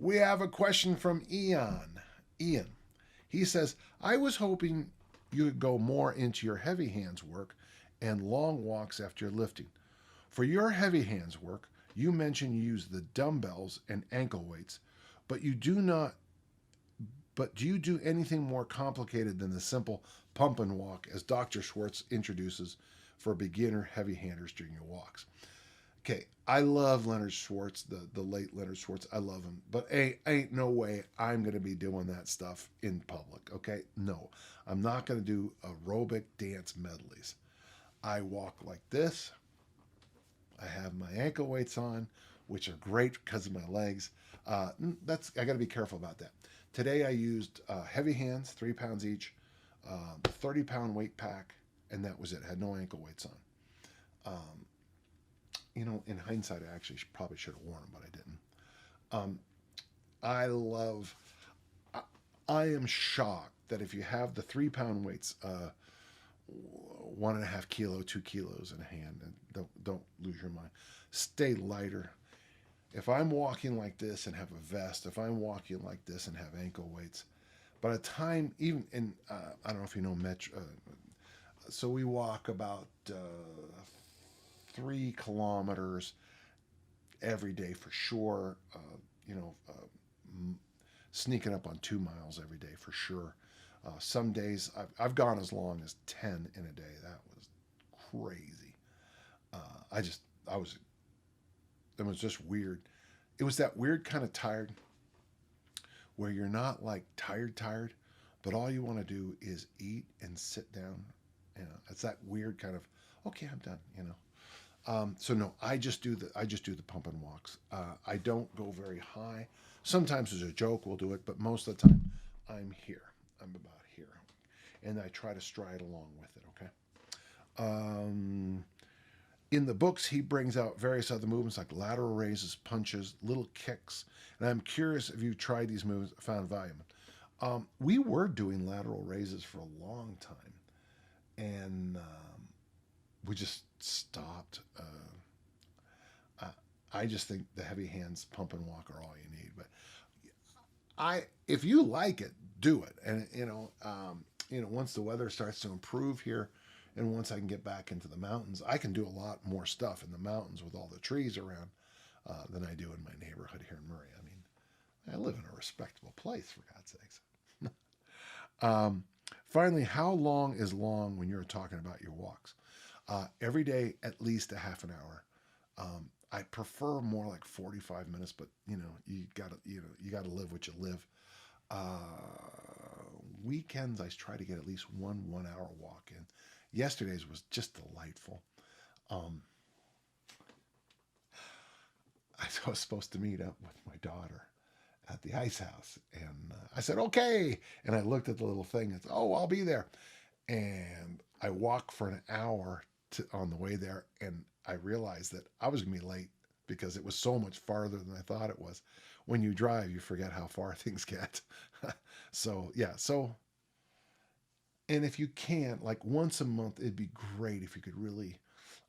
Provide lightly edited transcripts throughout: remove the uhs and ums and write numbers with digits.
We have a question from Ian. He says, I was hoping you could go more into your heavy hands work and long walks after your lifting. For your heavy hands work, you mentioned you use the dumbbells and ankle weights, but you do not but do you do anything more complicated than the simple pump and walk as Dr. Schwartz introduces for beginner heavy handers during your walks? Okay, I love Leonard Schwartz, the late Leonard Schwartz. I love him. But ain't no way I'm going to be doing that stuff in public, okay? No, I'm not going to do aerobic dance medleys. I walk like this. I have my ankle weights on, which are great because of my legs. I got to be careful about that. Today I used heavy hands, 3 pounds each, 30-pound weight pack, and that was it. I had no ankle weights on. In hindsight, I actually probably should have worn them, but I didn't. I am shocked that if you have the 3-pound weights, 1.5 kilo, 2 kilos in a hand, and don't lose your mind. Stay lighter. If I'm walking like this and have a vest, if I'm walking like this and have ankle weights, by the time I don't know if you know Metro, so we walk about 3 kilometers every day for sure. Sneaking up on 2 miles every day for sure. Some days I've gone as long as 10 in a day. That was crazy. It was just weird. It was that weird kind of tired where you're not like tired, but all you want to do is eat and sit down. It's that weird kind of, okay, I'm done. So no, I just do the pump and walks. I don't go very high. Sometimes as a joke we'll do it, but most of the time I'm here. I'm about here, and I try to stride along with it. Okay. In the books, he brings out various other movements like lateral raises, punches, little kicks, and I'm curious if you've tried these movements, found value. We were doing lateral raises for a long time, and we just stopped. I just think the heavy hands, pump and walk are all you need. But if you like it, do it. And once the weather starts to improve here, and once I can get back into the mountains, I can do a lot more stuff in the mountains with all the trees around than I do in my neighborhood here in Murray. I mean, I live in a respectable place, for God's sakes. Finally, how long is long when you're talking about your walks? Every day, at least a half an hour. I prefer more like 45 minutes, but you gotta live what you live. Weekends, I try to get at least one 1-hour walk in. Yesterday's was just delightful. I was supposed to meet up with my daughter at the ice house, and I said okay, and I looked at the little thing and said, oh, I'll be there, and I walked for an hour on the way there, and I realized that I was gonna be late because it was so much farther than I thought it was. When you drive, you forget how far things get. So yeah, and if you can't, like once a month, it'd be great if you could really.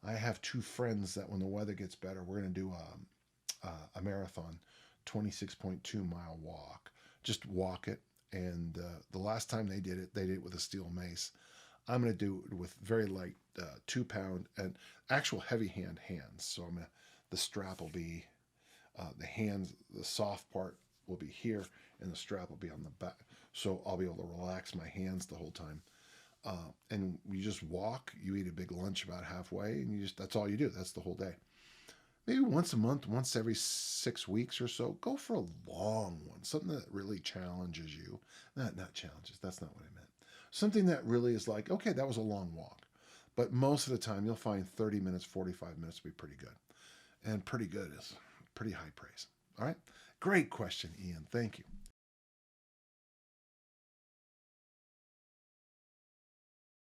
I have 2 friends that when the weather gets better, we're going to do a marathon, 26.2-mile walk. Just walk it. And the last time they did it with a steel mace. I'm going to do it with very light 2-pound and actual heavy hands. So the strap will be the soft part will be here, and the strap will be on the back. So I'll be able to relax my hands the whole time. And you just walk, you eat a big lunch about halfway, and that's all you do. That's the whole day. Maybe once a month, once every 6 weeks or so, go for a long one. Something that really challenges you. Not challenges, that's not what I meant. Something that really is like, okay, that was a long walk. But most of the time, you'll find 30 minutes, 45 minutes to be pretty good. And pretty good is pretty high praise. All right? Great question, Ian. Thank you.